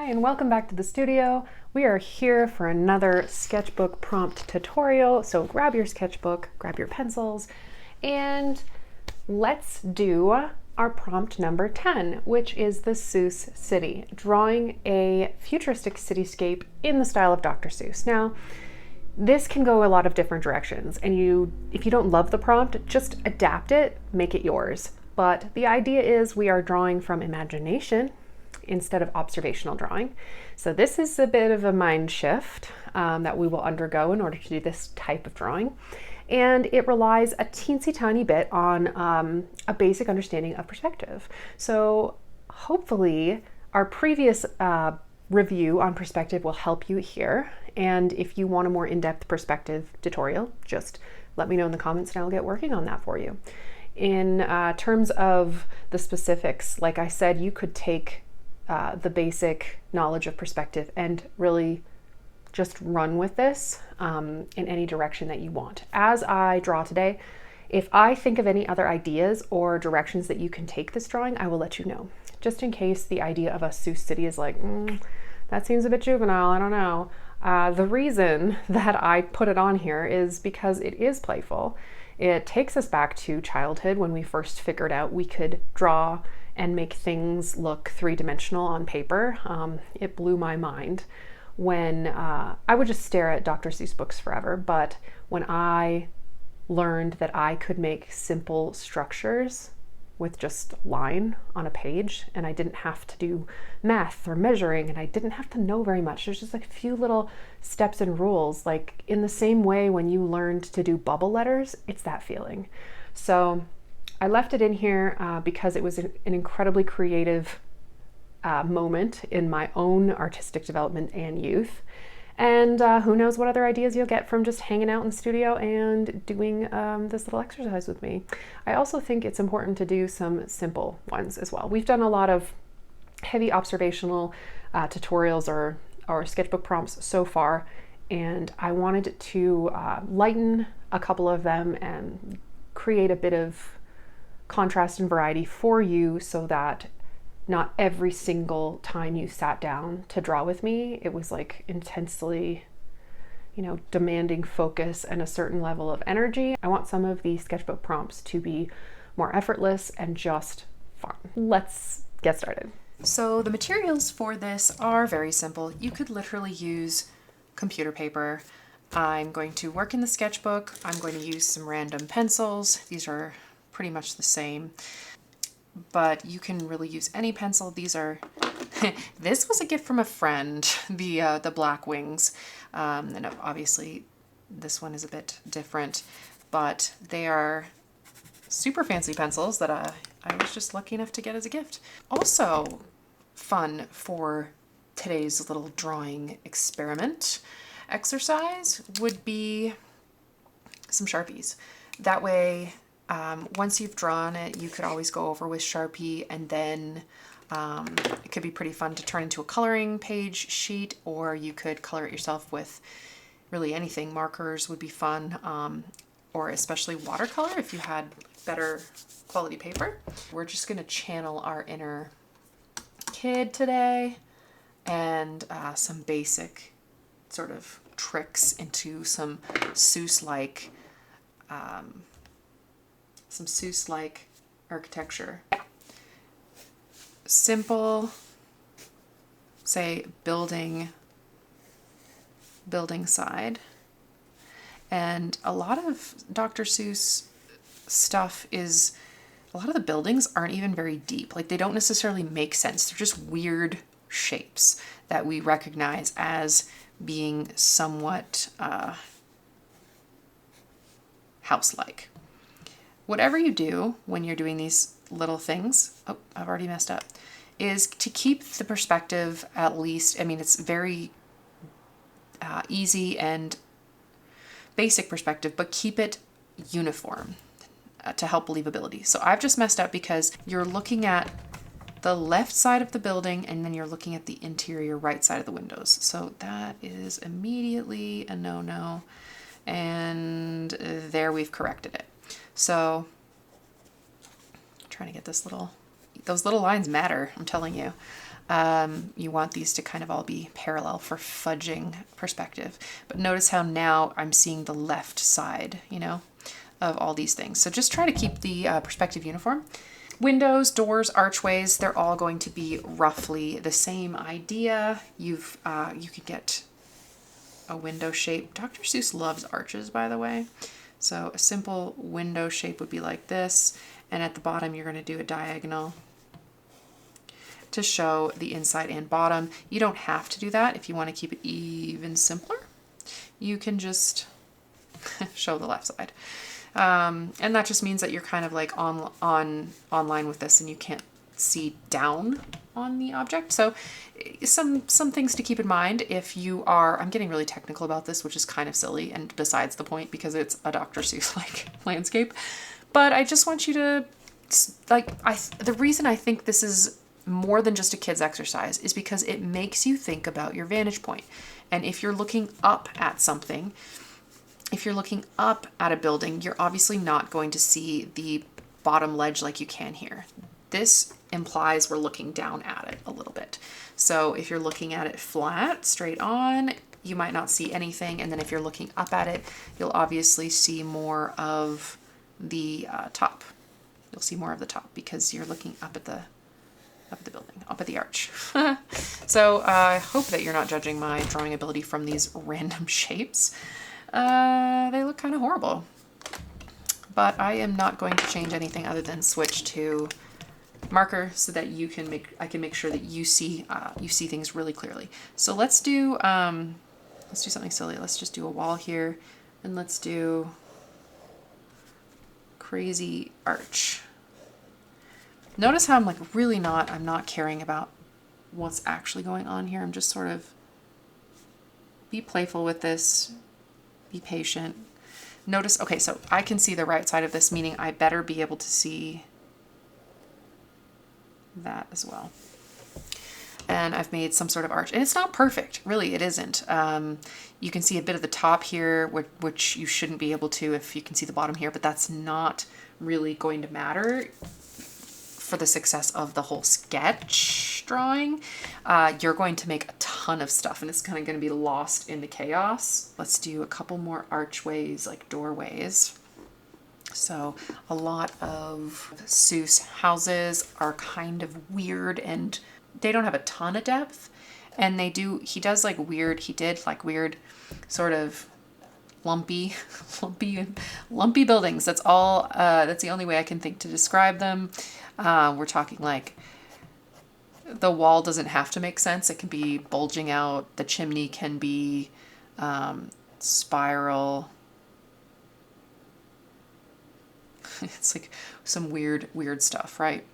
Hi, and welcome back to the studio. We are here for another sketchbook prompt tutorial. So grab your sketchbook, grab your pencils, and let's do our prompt number 10, which is the Seuss city, drawing a futuristic cityscape in the style of Dr. Seuss. Now, this can go a lot of different directions, and if you don't love the prompt, just adapt it, make it yours. But the idea is we are drawing from imagination instead of observational drawing. So this is a bit of a mind shift that we will undergo in order to do this type of drawing. And it relies a teensy tiny bit on a basic understanding of perspective. So hopefully our previous review on perspective will help you here. And if you want a more in-depth perspective tutorial, just let me know in the comments and I'll get working on that for you. In terms of the specifics, like I said, you could take the basic knowledge of perspective and really just run with this in any direction that you want. As I draw today, if I think of any other ideas or directions that you can take this drawing, I will let you know. Just in case the idea of a Seuss city is like, that seems a bit juvenile, I don't know. The reason that I put it on here is because it is playful. It takes us back to childhood when we first figured out we could draw and make things look three-dimensional on paper. It blew my mind when I would just stare at Dr. Seuss books forever, but when I learned that I could make simple structures with just line on a page, and I didn't have to do math or measuring, and I didn't have to know very much. There's just like a few little steps and rules, like in the same way when you learned to do bubble letters, it's that feeling. So I left it in here because it was an incredibly creative moment in my own artistic development and youth. And who knows what other ideas you'll get from just hanging out in the studio and doing this little exercise with me. I also think it's important to do some simple ones as well. We've done a lot of heavy observational tutorials or sketchbook prompts so far, and I wanted to lighten a couple of them and create a bit of contrast and variety for you so that not every single time you sat down to draw with me, it was like intensely, demanding focus and a certain level of energy. I want some of the sketchbook prompts to be more effortless and just fun. Let's get started. So the materials for this are very simple. You could literally use computer paper. I'm going to work in the sketchbook. I'm going to use some random pencils. These are pretty much the same, but you can really use any pencil. These are, this was a gift from a friend, the black wings. And obviously this one is a bit different, but they are super fancy pencils that I was just lucky enough to get as a gift. Also fun for today's little drawing experiment exercise would be some Sharpies. That way, once you've drawn it, you could always go over with Sharpie, and then it could be pretty fun to turn into a coloring page sheet, or you could color it yourself with really anything. Markers would be fun, or especially watercolor if you had better quality paper. We're just going to channel our inner kid today and some basic sort of tricks into some Seuss-like architecture. Simple, say, building side. And a lot of Dr. Seuss stuff is, a lot of the buildings aren't even very deep. Like, they don't necessarily make sense. They're just weird shapes that we recognize as being somewhat house-like. Whatever you do when you're doing these little things, oh, I've already messed up, is to keep the perspective at least, it's very easy and basic perspective, but keep it uniform to help believability. So I've just messed up because you're looking at the left side of the building and then you're looking at the interior right side of the windows. So that is immediately a no-no. And there we've corrected it. So I'm trying to get those little lines matter, I'm telling you. You want these to kind of all be parallel for fudging perspective. But notice how now I'm seeing the left side, you know, of all these things. So just try to keep the perspective uniform. Windows, doors, archways, they're all going to be roughly the same idea. You could get a window shape. Dr. Seuss loves arches, by the way. So a simple window shape would be like this. And at the bottom, you're going to do a diagonal to show the inside and bottom. You don't have to do that. If you want to keep it even simpler, you can just show the left side. And that just means that you're kind of like online with this and you can't see down on the object. So some things to keep in mind if you are, I'm getting really technical about this, which is kind of silly and besides the point because it's a Dr. Seuss like landscape. But I just want you to the reason I think this is more than just a kid's exercise is because it makes you think about your vantage point. And if you're looking up at something, if you're looking up at a building, you're obviously not going to see the bottom ledge like you can here. This implies we're looking down at it a little bit. So if you're looking at it flat, straight on, you might not see anything. And then if you're looking up at it, you'll obviously see more of the top. You'll see more of the top because you're looking up at the building, up at the arch. So I hope that you're not judging my drawing ability from these random shapes. They look kind of horrible, but I am not going to change anything other than switch to marker so that I can make sure that you see things really clearly. So let's do something silly. Let's just do a wall here and let's do crazy arch. Notice how I'm like really I'm not caring about what's actually going on here. I'm just sort of be playful with this, be patient. Notice, okay, so I can see the right side of this, meaning I better be able to see that as well. And I've made some sort of arch, and it's not perfect, really, it isn't. You can see a bit of the top here, which you shouldn't be able to if you can see the bottom here, but that's not really going to matter for the success of the whole sketch drawing. You're going to make a ton of stuff and it's kind of going to be lost in the chaos. Let's do a couple more archways, like doorways. So a lot of Seuss houses are kind of weird and they don't have a ton of depth. And he did like weird sort of lumpy buildings. That's all, that's the only way I can think to describe them. We're talking like the wall doesn't have to make sense. It can be bulging out. The chimney can be spiral. It's like some weird stuff, right?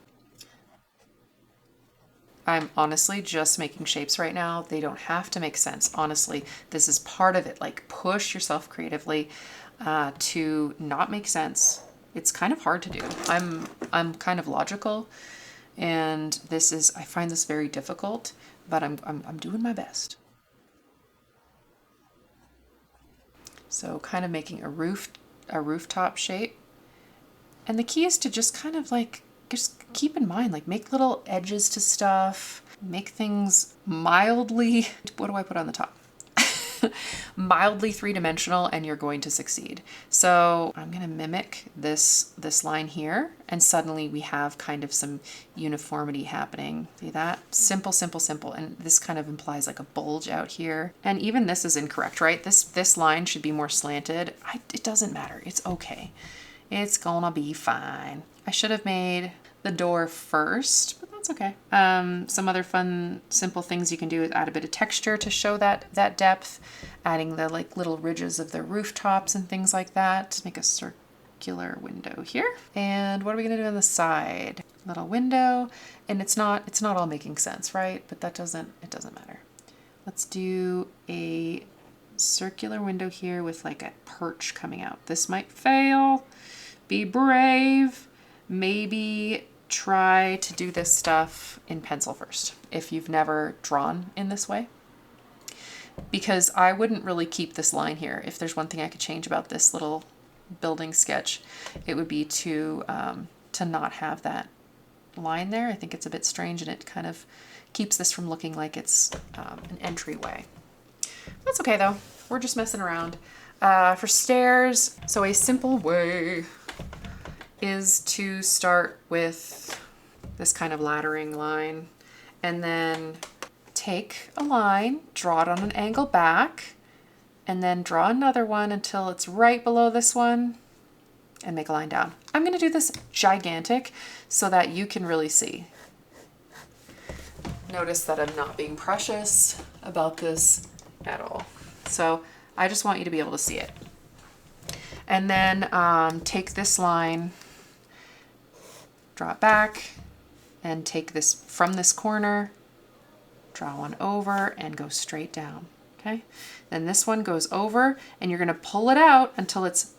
I'm honestly just making shapes right now. They don't have to make sense. Honestly, this is part of it. Like push yourself creatively to not make sense. It's kind of hard to do. I'm kind of logical and I find this very difficult, but I'm doing my best. So kind of making a rooftop shape. And the key is to just kind of like, just keep in mind, like make little edges to stuff, make things mildly, what do I put on the top? Mildly three-dimensional and you're going to succeed. So I'm going to mimic this line here and suddenly we have kind of some uniformity happening. See that? Simple, simple, simple. And this kind of implies like a bulge out here. And even this is incorrect, right? This line should be more slanted. It doesn't matter. It's okay. It's gonna be fine. I should have made the door first, but that's okay. Some other fun, simple things you can do is add a bit of texture to show that depth, adding the like little ridges of the rooftops and things like that. Make a circular window here. And what are we gonna do on the side? Little window, and it's not all making sense, right? But it doesn't matter. Let's do a circular window here with like a perch coming out. This might fail. Be brave. Maybe try to do this stuff in pencil first if you've never drawn in this way. Because I wouldn't really keep this line here. If there's one thing I could change about this little building sketch, it would be to not have that line there. I think it's a bit strange and it kind of keeps this from looking like it's an entryway. That's okay though. We're just messing around. For stairs, so a simple way is to start with this kind of laddering line and then take a line, draw it on an angle back, and then draw another one until it's right below this one and make a line down. I'm going to do this gigantic so that you can really see. Notice that I'm not being precious about this at all. So I just want you to be able to see it. And then take this line, draw it back, and take this from this corner, draw one over, and go straight down. Okay? Then this one goes over, and you're going to pull it out until it's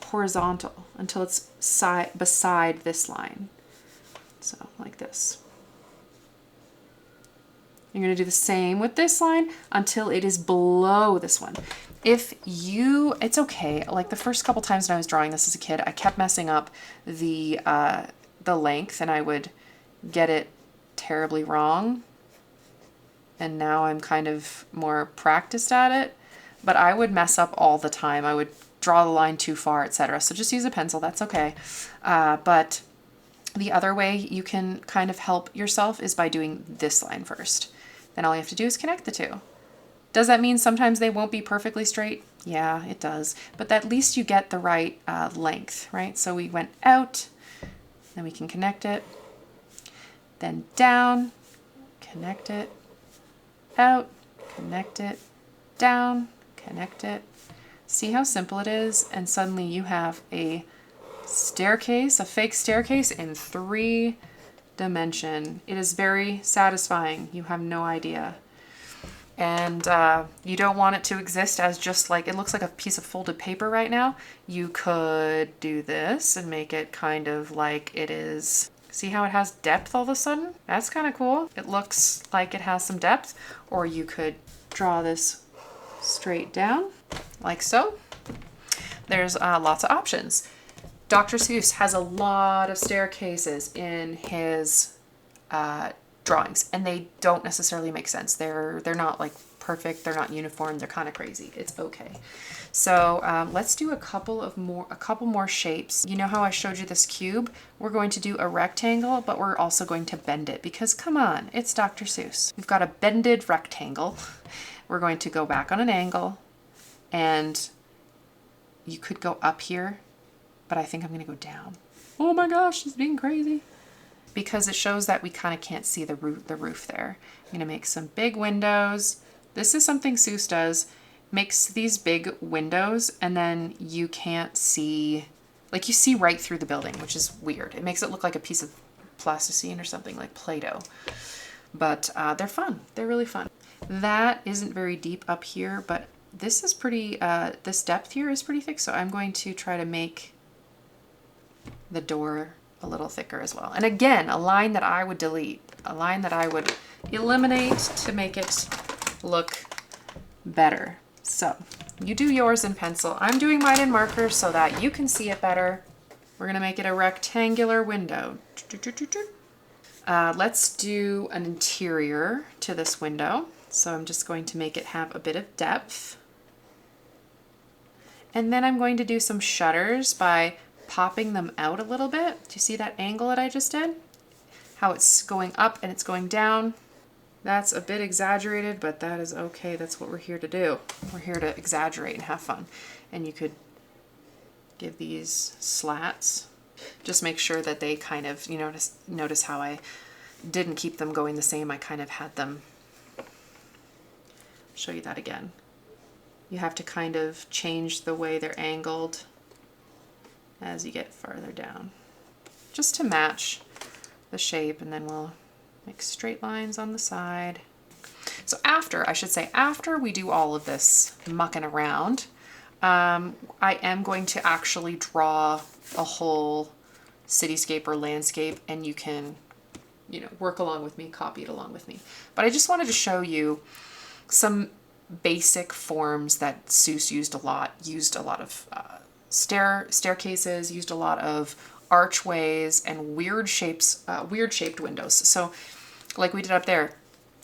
horizontal, until it's beside this line. So like this. You're going to do the same with this line until it is below this one. It's okay. Like the first couple times when I was drawing this as a kid, I kept messing up the length and I would get it terribly wrong. And now I'm kind of more practiced at it, but I would mess up all the time. I would draw the line too far, etc. So just use a pencil, that's okay. But the other way you can kind of help yourself is by doing this line first. Then all you have to do is connect the two. Does that mean sometimes they won't be perfectly straight? Yeah, it does. But at least you get the right length, right? So we went out, then we can connect it, then down, connect it, out, connect it, down, connect it. See how simple it is? And suddenly you have a staircase, a fake staircase in 3 dimension. It is very satisfying. You have no idea. And you don't want it to exist as just like, it looks like a piece of folded paper right now. You could do this and make it kind of like it is. See how it has depth all of a sudden? That's kind of cool. It looks like it has some depth. Or you could draw this straight down like so. There's lots of options. Dr. Seuss has a lot of staircases in his drawings, and they don't necessarily make sense. They're not like perfect. They're not uniform. They're kind of crazy. It's okay. So let's do a couple more shapes. You know how I showed you this cube? We're going to do a rectangle, but we're also going to bend it because come on, it's Dr. Seuss. We've got a bended rectangle. We're going to go back on an angle, and you could go up here, but I think I'm going to go down. Oh my gosh, it's being crazy. Because it shows that we kind of can't see the roof there. I'm going to make some big windows. This is something Seuss does. Makes these big windows and then you can't see, like you see right through the building, which is weird. It makes it look like a piece of plasticine or something, like Play-Doh. But they're fun. They're really fun. That isn't very deep up here, but this is pretty, this depth here is pretty thick. So I'm going to try to make the door a little thicker as well. And again, a line that I would delete, a line that I would eliminate to make it look better. So you do yours in pencil. I'm doing mine in marker so that you can see it better. We're gonna make it a rectangular window. Let's do an interior to this window. So I'm just going to make it have a bit of depth. And then I'm going to do some shutters by popping them out a little bit. Do you see that angle that I just did? How it's going up and it's going down. That's a bit exaggerated, but that is okay. That's what we're here to do. We're here to exaggerate and have fun. And you could give these slats. Just make sure that they kind of, you notice how I didn't keep them going the same. I kind of had them, show you that again. You have to kind of change the way they're angled as you get farther down, just to match the shape, and then we'll make straight lines on the side. So after we do all of this mucking around, I am going to actually draw a whole cityscape or landscape, and you can, work along with me, copy it along with me. But I just wanted to show you some basic forms that Seuss used a lot of staircases, used a lot of archways and weird shaped windows. So like we did up there,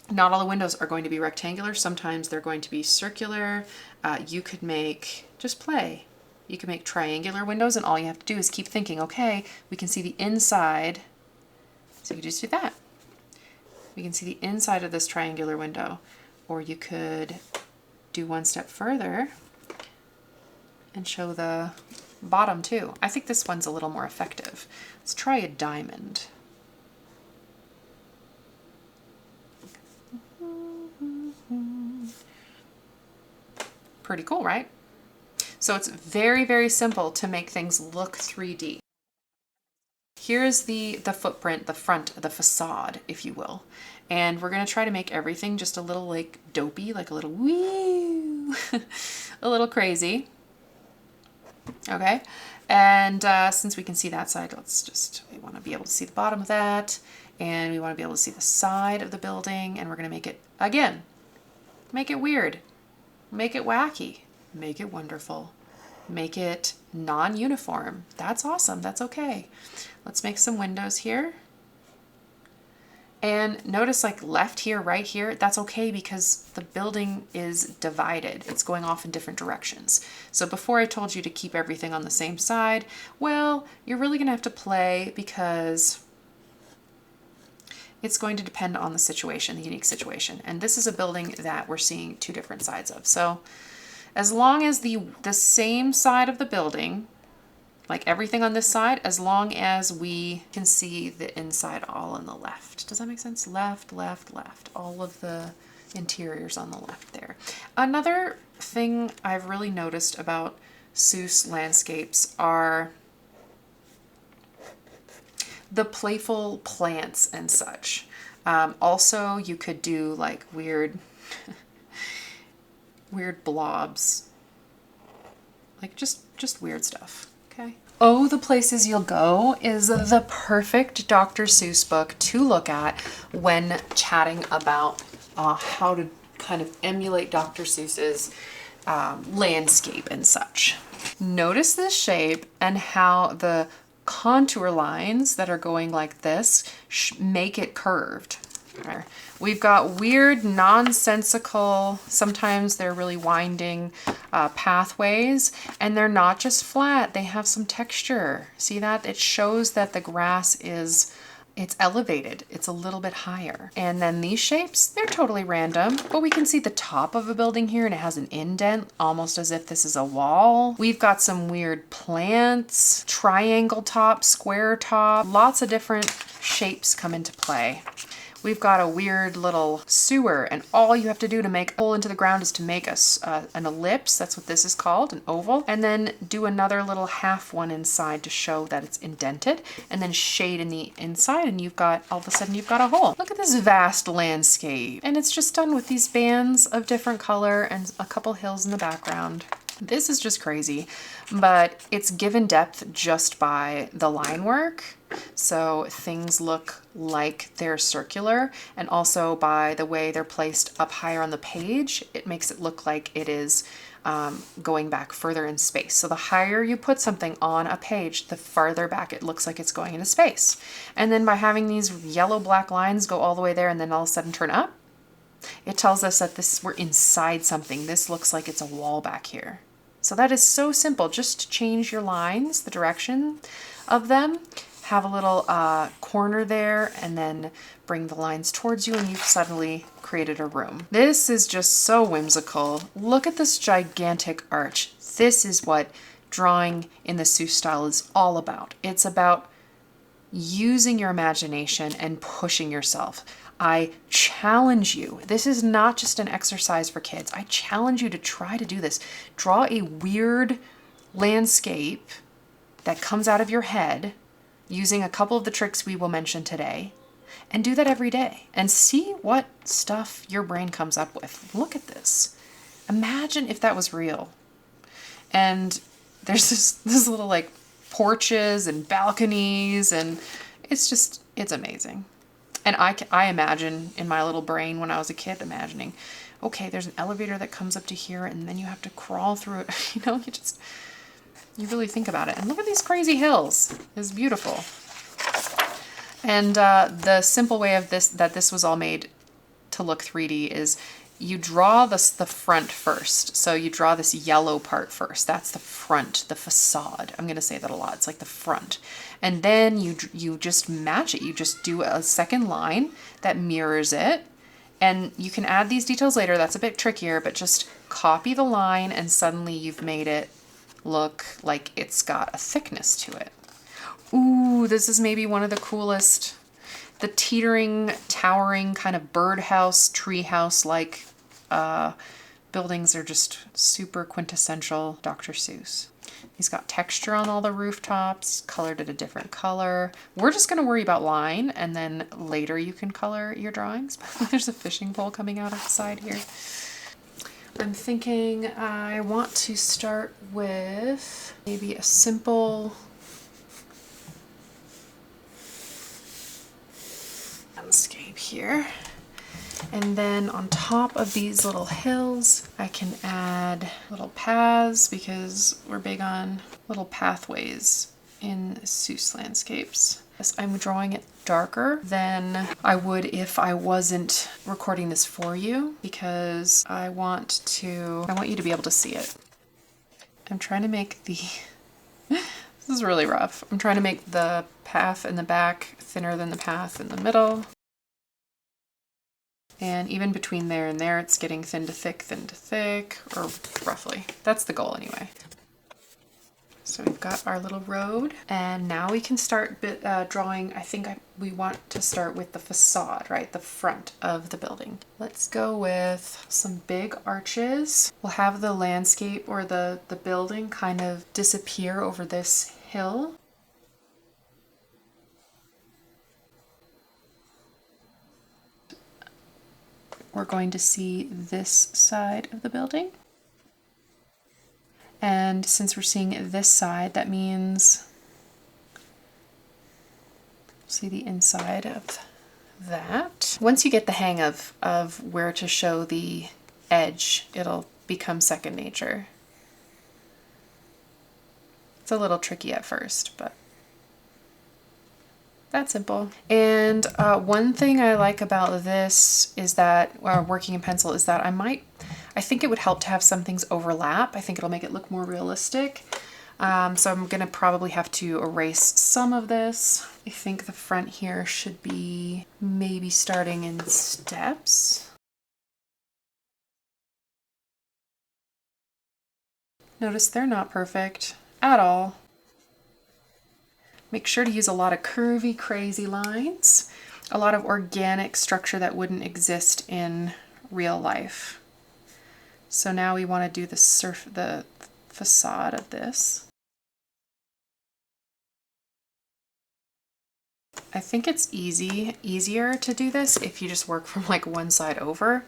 not all the windows are going to be rectangular. Sometimes they're going to be circular. You could make, just play. You can make triangular windows, and all you have to do is keep thinking, okay, we can see the inside. So you just do that. We can see the inside of this triangular window. Or you could do one step further and show the bottom too. I think this one's a little more effective. Let's try a diamond. Pretty cool, right? So it's very, very simple to make things look 3D. Here's the footprint, the front, the facade, if you will. And we're gonna try to make everything just a little like dopey, like a little woo, a little crazy. Okay, and since we can see that side, we wanna be able to see the bottom of that, and we wanna be able to see the side of the building, and we're gonna make it, again, make it weird, make it wacky, make it wonderful, make it non-uniform. That's awesome, that's okay. Let's make some windows here. And notice like left here, right here, that's okay because the building is divided. It's going off in different directions. So before I told you to keep everything on the same side, well, you're really gonna have to play because it's going to depend on the situation, the unique situation. And this is a building that we're seeing two different sides of. So as long as the same side of the building, like everything on this side, as long as we can see the inside all on the left. Does that make sense? Left, left, left. All of the interiors on the left there. Another thing I've really noticed about Seuss landscapes are the playful plants and such. Also, you could do like weird, weird blobs, like just weird stuff. Okay. Oh, the Places You'll Go is the perfect Dr. Seuss book to look at when chatting about how to kind of emulate Dr. Seuss's landscape and such. Notice this shape and how the contour lines that are going like this make it curved. We've got weird, nonsensical, sometimes they're really winding pathways, and they're not just flat, they have some texture. See that? It shows that the grass it's elevated. It's a little bit higher. And then these shapes, they're totally random, but we can see the top of a building here and it has an indent, almost as if this is a wall. We've got some weird plants, triangle top, square top, lots of different shapes come into play. We've got a weird little sewer, and all you have to do to make a hole into the ground is to make an ellipse. That's what this is called, an oval, and then do another little half one inside to show that it's indented, and then shade in the inside, and you've got, all of a sudden, you've got a hole. Look at this vast landscape, and it's just done with these bands of different color and a couple hills in the background. This is just crazy, but it's given depth just by the line work. So things look like they're circular, and also by the way they're placed up higher on the page, it makes it look like it is going back further in space. So the higher you put something on a page, the farther back it looks like it's going into space. And then by having these yellow black lines go all the way there and then all of a sudden turn up, it tells us that we're inside something. This looks like it's a wall back here. So that is so simple. Just change your lines, the direction of them, have a little corner there, and then bring the lines towards you, and you've suddenly created a room. This is just so whimsical. Look at this gigantic arch. This is what drawing in the Seuss style is all about. It's about using your imagination and pushing yourself. I challenge you. This is not just an exercise for kids. I challenge you to try to do this. Draw a weird landscape that comes out of your head using a couple of the tricks we will mention today, and do that every day and see what stuff your brain comes up with. Look at this. Imagine if that was real. And there's this little like porches and balconies, and it's amazing. And I imagine in my little brain when I was a kid, imagining, okay, there's an elevator that comes up to here and then you have to crawl through it. You know, you really think about it. And look at these crazy hills. It's beautiful. And the simple way of this was all made to look 3D is you draw the front first. So you draw this yellow part first. That's the front, the facade. I'm going to say that a lot. It's like the front. And then you just match it. You just do a second line that mirrors it. And you can add these details later. That's a bit trickier, but just copy the line and suddenly you've made it look like it's got a thickness to it. Ooh, this is maybe one of the coolest. The teetering, towering kind of birdhouse, treehouse-like buildings are just super quintessential Dr. Seuss. He's got texture on all the rooftops, colored it a different color. We're just gonna worry about line and then later you can color your drawings. There's a fishing pole coming out of the side here. I'm thinking I want to start with maybe a simple landscape here. And then on top of these little hills, I can add little paths because we're big on little pathways in Seuss landscapes. I'm drawing it darker than I would if I wasn't recording this for you because I want you to be able to see it. I'm trying to make this is really rough. I'm trying to make the path in the back thinner than the path in the middle. And even between there and there, it's getting thin to thick, or roughly. That's the goal anyway. So we've got our little road, and now we can start drawing. We want to start with the facade, right? The front of the building. Let's go with some big arches. We'll have the landscape or the building kind of disappear over this hill. We're going to see this side of the building. And since we're seeing this side, that means see the inside of that. Once you get the hang of where to show the edge, it'll become second nature. It's a little tricky at first, but that's simple. And one thing I like about this is that, working in pencil, is that I think it would help to have some things overlap. I think it'll make it look more realistic. So I'm gonna probably have to erase some of this. I think the front here should be maybe starting in steps. Notice they're not perfect at all. Make sure to use a lot of curvy, crazy lines, a lot of organic structure that wouldn't exist in real life. So now we want to do the facade of this. I think it's easier to do this if you just work from like one side over.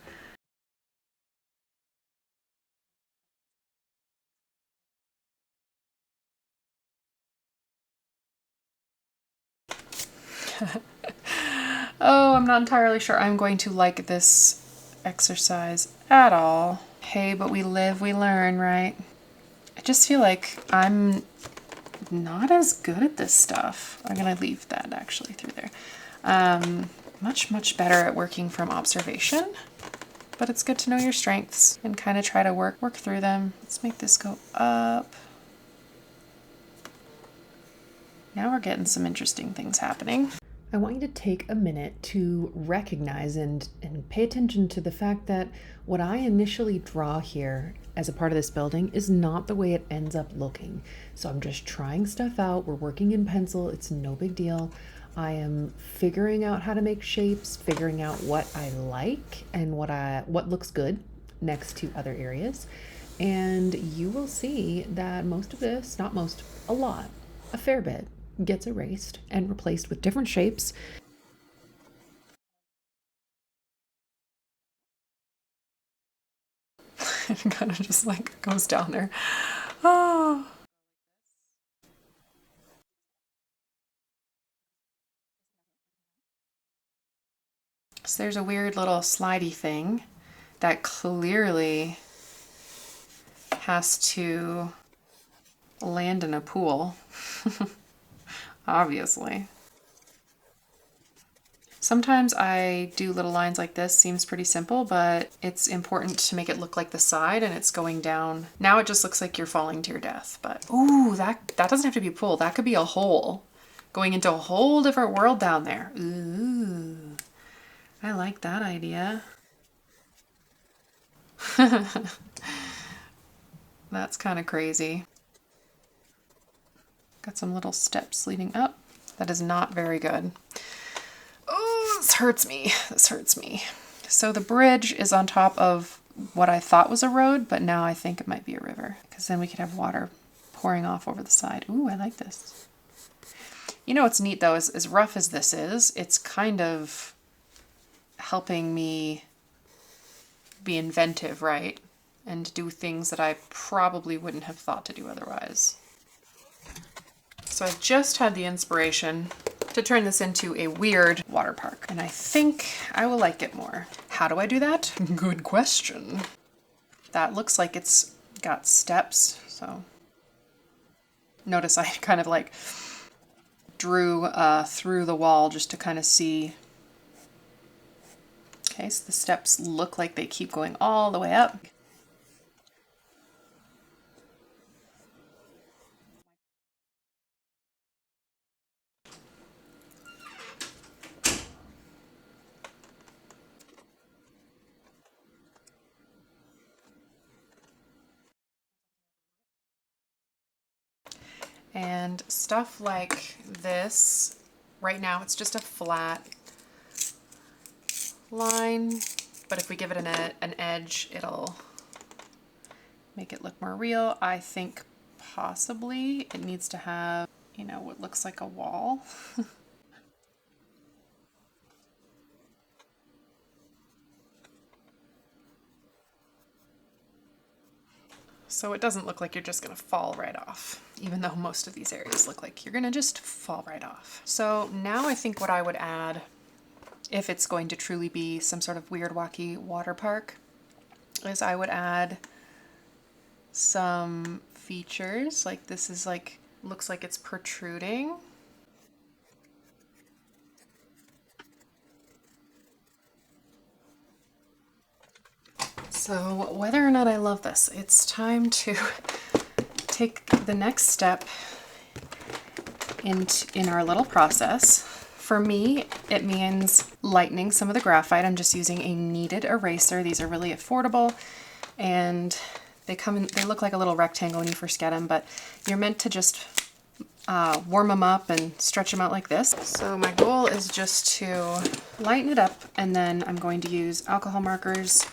Oh, I'm not entirely sure I'm going to like this exercise at all. Hey, but we live, we learn, right? I just feel like I'm not as good at this stuff. I'm gonna leave that actually through there. Much better at working from observation, but it's good to know your strengths and kind of try to work through them. Let's make this go up. Now we're getting some interesting things happening. I want you to take a minute to recognize and pay attention to the fact that what I initially draw here as a part of this building is not the way it ends up looking. So I'm just trying stuff out. We're working in pencil. It's no big deal. I am figuring out how to make shapes, figuring out what I like and what looks good next to other areas. And you will see that most of this, not most, a lot, a fair bit, gets erased and replaced with different shapes. It kind of just like goes down there. Oh. So there's a weird little slidey thing that clearly has to land in a pool. Obviously. Sometimes I do little lines like this, seems pretty simple, but it's important to make it look like the side and it's going down. Now it just looks like you're falling to your death, but ooh, that doesn't have to be a pool. That could be a hole going into a whole different world down there. Ooh, I like that idea. That's kind of crazy. Got some little steps leading up. That is not very good. Oh, this hurts me. This hurts me. So the bridge is on top of what I thought was a road, but now I think it might be a river, because then we could have water pouring off over the side. Ooh, I like this. You know what's neat though, is as rough as this is, it's kind of helping me be inventive, right? And do things that I probably wouldn't have thought to do otherwise. So I've just had the inspiration to turn this into a weird water park, and I think I will like it more. How do I do that? Good question. That looks like it's got steps, so notice I kind of like drew through the wall just to kind of see. Okay, so the steps look like they keep going all the way up. And stuff like this, right now it's just a flat line, but if we give it an edge, it'll make it look more real. I think possibly it needs to have, you know, what looks like a wall. So it doesn't look like you're just gonna fall right off, even though most of these areas look like you're gonna just fall right off. So now I think what I would add, if it's going to truly be some sort of weird wacky water park, is I would add some features. Like this is like, looks like it's protruding. So whether or not I love this, it's time to take the next step in our little process. For me, it means lightening some of the graphite. I'm just using a kneaded eraser. These are really affordable, and they look like a little rectangle when you first get them, but you're meant to just warm them up and stretch them out like this. So my goal is just to lighten it up, and then I'm going to use alcohol markers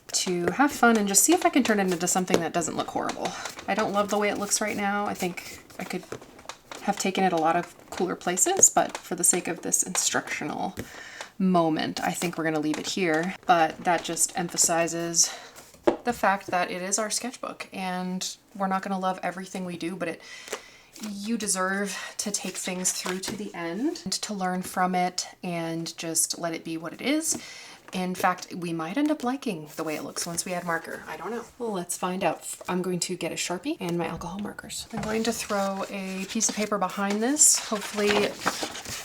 to have fun and just see if I can turn it into something that doesn't look horrible. I don't love the way it looks right now. I think I could have taken it a lot of cooler places, but for the sake of this instructional moment, I think we're gonna leave it here. But that just emphasizes the fact that it is our sketchbook, and we're not gonna love everything we do, but you deserve to take things through to the end and to learn from it and just let it be what it is. In fact, we might end up liking the way it looks once we add marker. I don't know. Well, let's find out. I'm going to get a Sharpie and my alcohol markers. I'm going to throw a piece of paper behind this, hopefully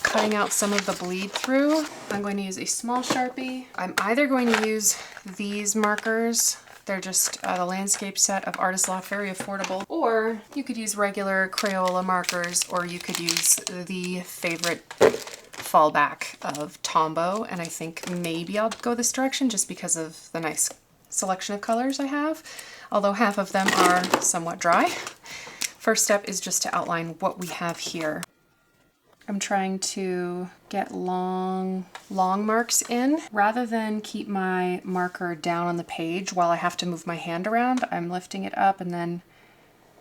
cutting out some of the bleed through. I'm going to use a small Sharpie. I'm either going to use these markers. They're just the landscape set of Artist Loft, very affordable. Or you could use regular Crayola markers, or you could use the favorite fallback of Tombow, and I think maybe I'll go this direction just because of the nice selection of colors I have, although half of them are somewhat dry. First step is just to outline what we have here. I'm trying to get long marks in. Rather than keep my marker down on the page while I have to move my hand around, I'm lifting it up and then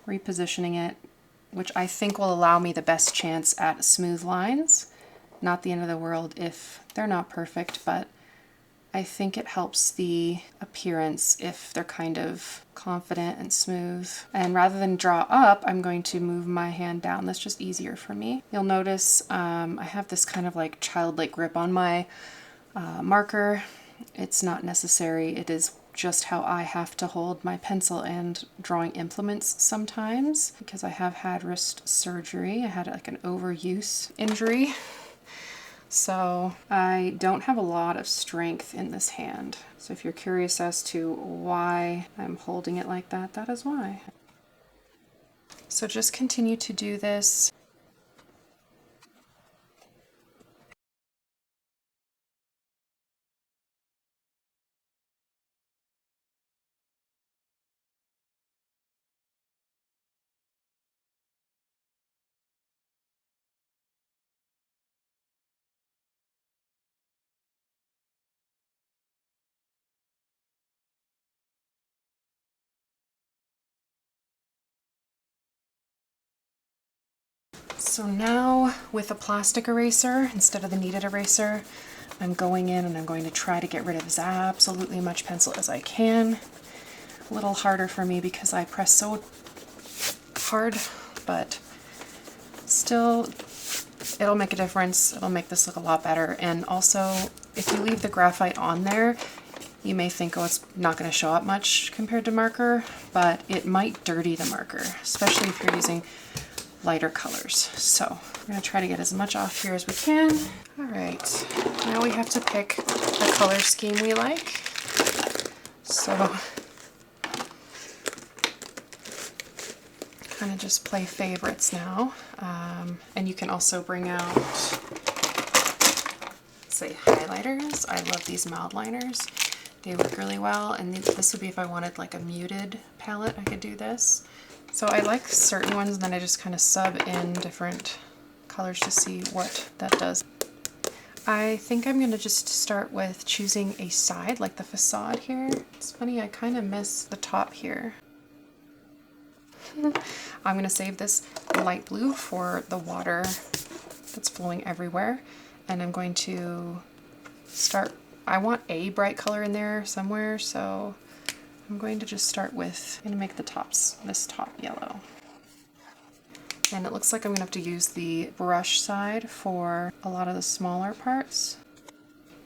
repositioning it, which I think will allow me the best chance at smooth lines. Not the end of the world if they're not perfect, but I think it helps the appearance if they're kind of confident and smooth. And rather than draw up, I'm going to move my hand down. That's just easier for me. You'll notice I have this kind of like childlike grip on my marker. It's not necessary. It is just how I have to hold my pencil and drawing implements sometimes, because I have had wrist surgery. I had like an overuse injury. So I don't have a lot of strength in this hand. So if you're curious as to why I'm holding it like that, that is why. So just continue to do this. So now with a plastic eraser instead of the kneaded eraser, I'm going in and I'm going to try to get rid of as absolutely much pencil as I can. A little harder for me because I press so hard, but still it'll make a difference. It'll make this look a lot better. And also, if you leave the graphite on there, you may think, oh, it's not going to show up much compared to marker, but it might dirty the marker, especially if you're using lighter colors. So we're going to try to get as much off here as we can. All right, now we have to pick the color scheme we like. So kind of just play favorites now. And you can also bring out, say, highlighters. I love these mild liners. They work really well. And this would be if I wanted like a muted palette, I could do this. So I like certain ones, and then I just kind of sub in different colors to see what that does. I think I'm going to just start with choosing a side, like the facade here. It's funny, I kind of miss the top here. I'm going to save this light blue for the water that's flowing everywhere. And I'm going to start, I want a bright color in there somewhere, so I'm going to just start with, I'm going to make the tops, this top yellow. And it looks like I'm going to have to use the brush side for a lot of the smaller parts.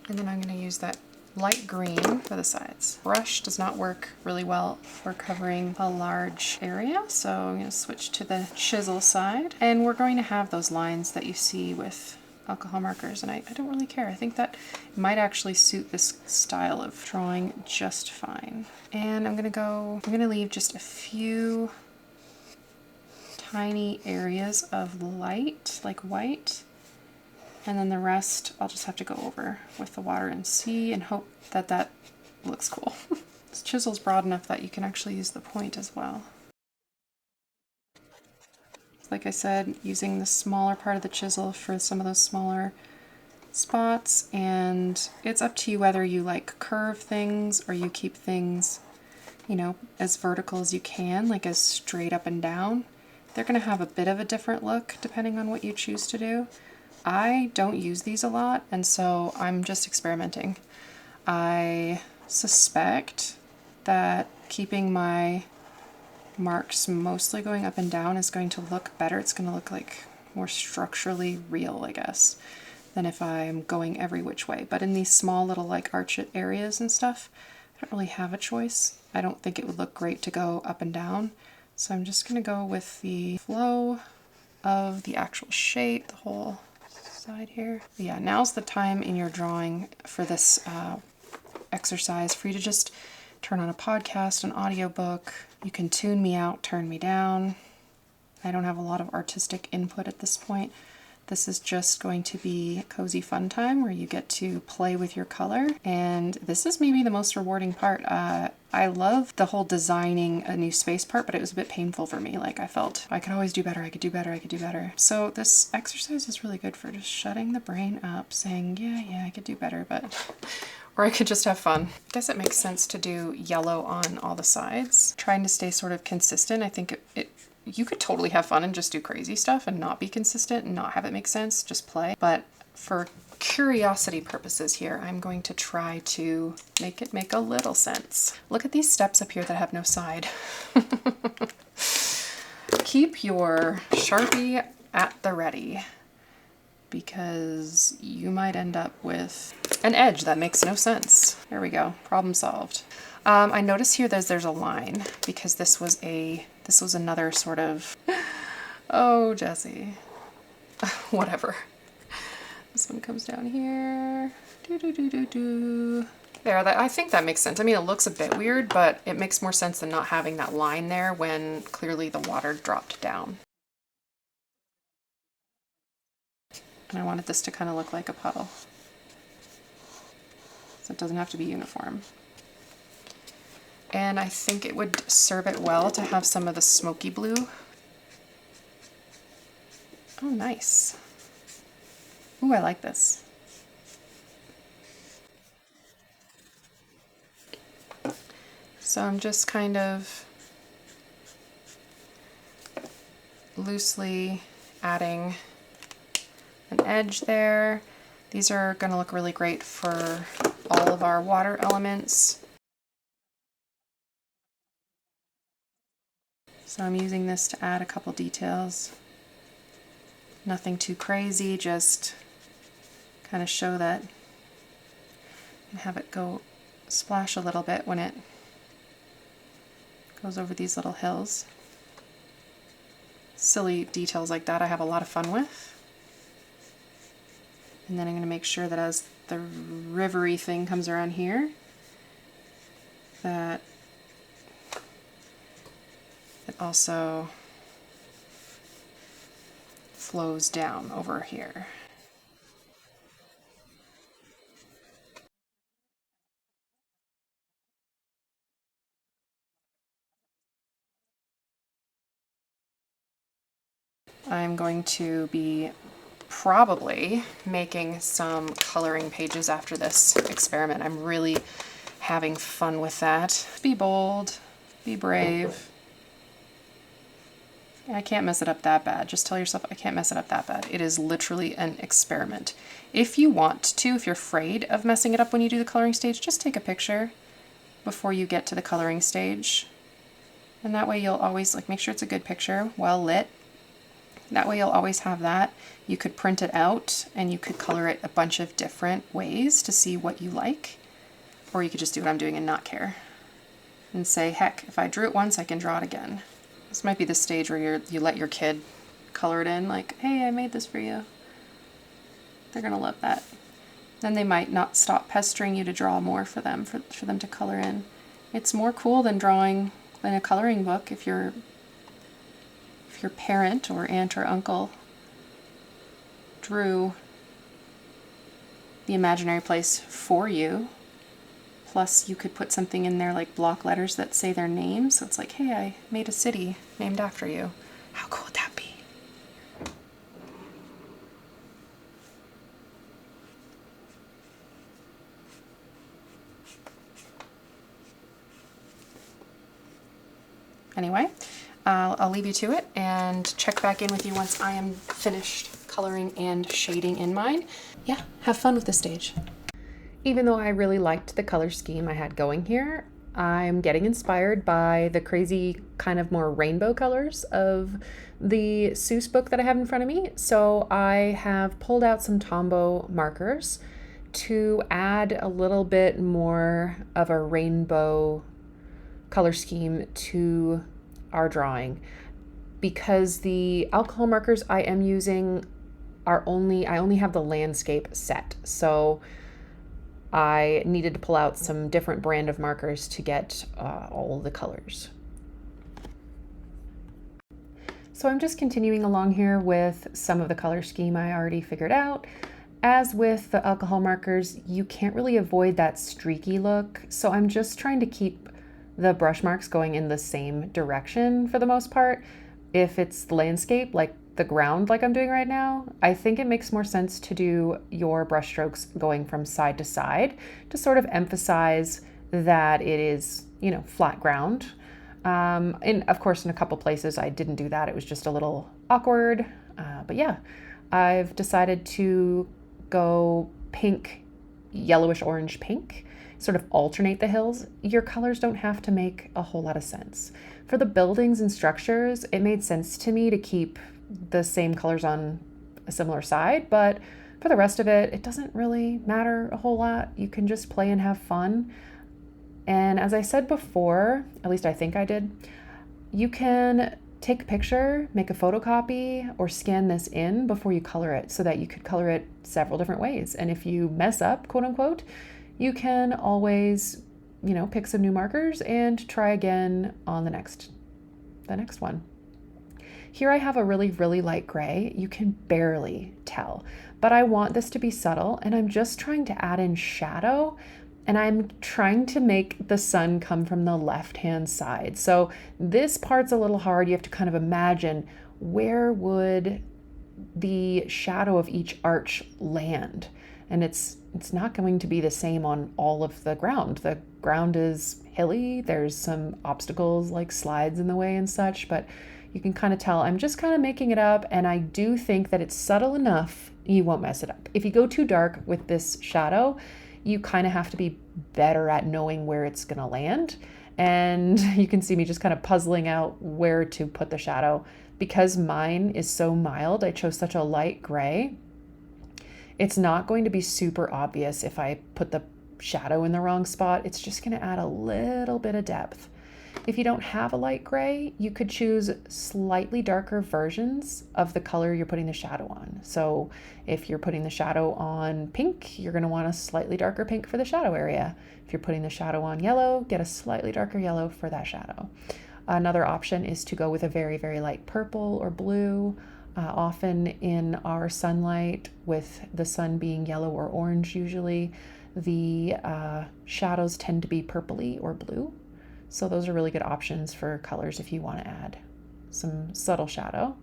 And then I'm going to use that light green for the sides. Brush does not work really well for covering a large area, so I'm going to switch to the chisel side. And we're going to have those lines that you see with alcohol markers, and I don't really care. I think that might actually suit this style of drawing just fine. And I'm gonna leave just a few tiny areas of light, like white, and then the rest I'll just have to go over with the water and see and hope that that looks cool. This chisel's broad enough that you can actually use the point as well. Like I said, using the smaller part of the chisel for some of those smaller spots, and it's up to you whether you like curve things or you keep things, you know, as vertical as you can, like as straight up and down. They're going to have a bit of a different look depending on what you choose to do. I don't use these a lot, and so I'm just experimenting. I suspect that keeping my marks mostly going up and down is going to look better. It's going to look like more structurally real, I guess, than if I'm going every which way. But in these small little like arch areas and stuff, I don't really have a choice. I don't think it would look great to go up and down. So I'm just going to go with the flow of the actual shape, the whole side here. But yeah, now's the time in your drawing for this exercise for you to just turn on a podcast, an audiobook. You can tune me out, turn me down. I don't have a lot of artistic input at this point. This is just going to be cozy fun time where you get to play with your color. And this is maybe the most rewarding part. I love the whole designing a new space part, but it was a bit painful for me. Like I felt I could always do better, I could do better, I could do better. So this exercise is really good for just shutting the brain up, saying, yeah, I could do better, but... Or I could just have fun. I guess it makes sense to do yellow on all the sides. Trying to stay sort of consistent. I think you could totally have fun and just do crazy stuff and not be consistent and not have it make sense, just play. But for curiosity purposes here, I'm going to try to make it make a little sense. Look at these steps up here that have no side. Keep your Sharpie at the ready, because you might end up with an edge that makes no sense. There we go, problem solved. I notice here there's a line because this was another sort of, oh, Jessie, whatever. This one comes down here. There, I think that makes sense. I mean, it looks a bit weird, but it makes more sense than not having that line there when clearly the water dropped down. And I wanted this to kind of look like a puddle. So it doesn't have to be uniform. And I think it would serve it well to have some of the smoky blue. Oh, nice. Ooh, I like this. So I'm just kind of loosely adding an edge there. These are going to look really great for all of our water elements. So I'm using this to add a couple details. Nothing too crazy, just kind of show that and have it go splash a little bit when it goes over these little hills. Silly details like that I have a lot of fun with. And then I'm going to make sure that as the rivery thing comes around here, that it also flows down over here. I'm going to be probably making some coloring pages after this experiment. I'm really having fun with that. Be bold, be brave. I can't mess it up that bad. Just tell yourself I can't mess it up that bad. It is literally an experiment. If you want to, if you're afraid of messing it up when you do the coloring stage, just take a picture before you get to the coloring stage. And that way you'll always make sure it's a good picture, well lit. That way you'll always have that. You could print it out and you could color it a bunch of different ways to see what you like. Or you could just do what I'm doing and not care. And say, heck, if I drew it once, I can draw it again. This might be the stage where you let your kid color it in, like, hey, I made this for you. They're gonna love that. Then they might not stop pestering you to draw more for them to color in. It's more cool than drawing in a coloring book if your parent or aunt or uncle drew the imaginary place for you. Plus you could put something in there like block letters that say their name. So it's like, hey, I made a city named after you. How cool would that be? Anyway, I'll leave you to it and check back in with you once I am finished coloring and shading in mine. Yeah, have fun with the stage. Even though I really liked the color scheme I had going here, I'm getting inspired by the crazy kind of more rainbow colors of the Seuss book that I have in front of me. So I have pulled out some Tombow markers to add a little bit more of a rainbow color scheme to our drawing, because the alcohol markers I am using I only have the landscape set. So I needed to pull out some different brand of markers to get all the colors. So I'm just continuing along here with some of the color scheme I already figured out. As with the alcohol markers, you can't really avoid that streaky look. So I'm just trying to keep the brush marks going in the same direction for the most part. If it's landscape, like the ground like I'm doing right now, I think it makes more sense to do your brush strokes going from side to side to sort of emphasize that it is, flat ground. And of course, in a couple places I didn't do that. It was just a little awkward. But yeah, I've decided to go pink, yellowish orange pink, sort of alternate the hills. Your colors don't have to make a whole lot of sense. For the buildings and structures, it made sense to me to keep the same colors on a similar side, but for the rest of it, it doesn't really matter a whole lot. You can just play and have fun. And as I said before, at least I think I did, you can take a picture, make a photocopy, or scan this in before you color it so that you could color it several different ways. And if you mess up, quote unquote, you can always, pick some new markers and try again on the next one. Here I have a really, really light gray. You can barely tell, but I want this to be subtle, and I'm just trying to add in shadow, and I'm trying to make the sun come from the left-hand side. So this part's a little hard. You have to kind of imagine, where would the shadow of each arch land? And it's not going to be the same on all of the ground. The ground is hilly. There's some obstacles like slides in the way and such, but you can kind of tell I'm just kind of making it up, and I do think that it's subtle enough you won't mess it up. If you go too dark with this shadow, you kind of have to be better at knowing where it's going to land. And you can see me just kind of puzzling out where to put the shadow. Because mine is so mild, I chose such a light gray. It's not going to be super obvious if I put the shadow in the wrong spot. It's just going to add a little bit of depth. If you don't have a light gray, you could choose slightly darker versions of the color you're putting the shadow on. So if you're putting the shadow on pink, you're going to want a slightly darker pink for the shadow area. If you're putting the shadow on yellow, get a slightly darker yellow for that shadow. Another option is to go with a very, very light purple or blue. Often in our sunlight, with the sun being yellow or orange usually, the shadows tend to be purpley or blue. So those are really good options for colors if you want to add some subtle shadow.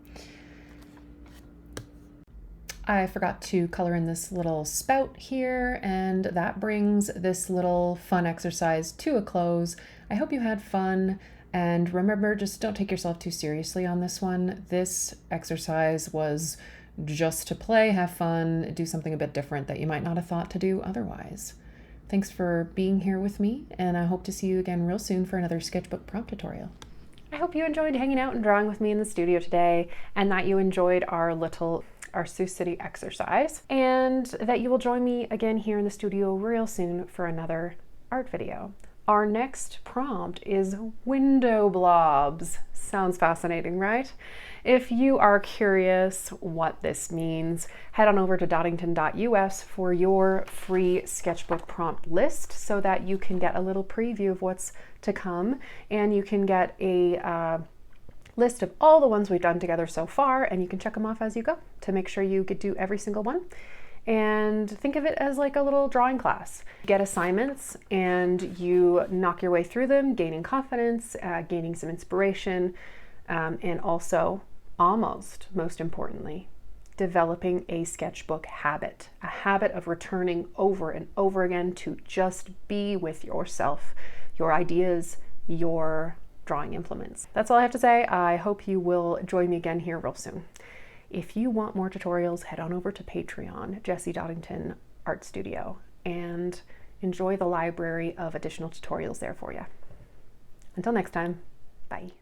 I forgot to color in this little spout here, and that brings this little fun exercise to a close. I hope you had fun, and remember, just don't take yourself too seriously on this one. This exercise was just to play, have fun, do something a bit different that you might not have thought to do otherwise. Thanks for being here with me, and I hope to see you again real soon for another sketchbook prompt tutorial. I hope you enjoyed hanging out and drawing with me in the studio today, and that you enjoyed our Seuss City exercise, and that you will join me again here in the studio real soon for another art video. Our next prompt is window blobs. Sounds fascinating, right? If you are curious what this means, head on over to dottington.us for your free sketchbook prompt list so that you can get a little preview of what's to come, and you can get a list of all the ones we've done together so far, and you can check them off as you go to make sure you could do every single one. And think of it as like a little drawing class. Get assignments and you knock your way through them, gaining confidence, gaining some inspiration, and also, almost most importantly, developing a sketchbook habit, a habit of returning over and over again to just be with yourself, your ideas, your drawing implements. That's all I have to say. I hope you will join me again here real soon. If you want more tutorials, head on over to Patreon, Jessie Doddington Art Studio, and enjoy the library of additional tutorials there for you. Until next time, bye.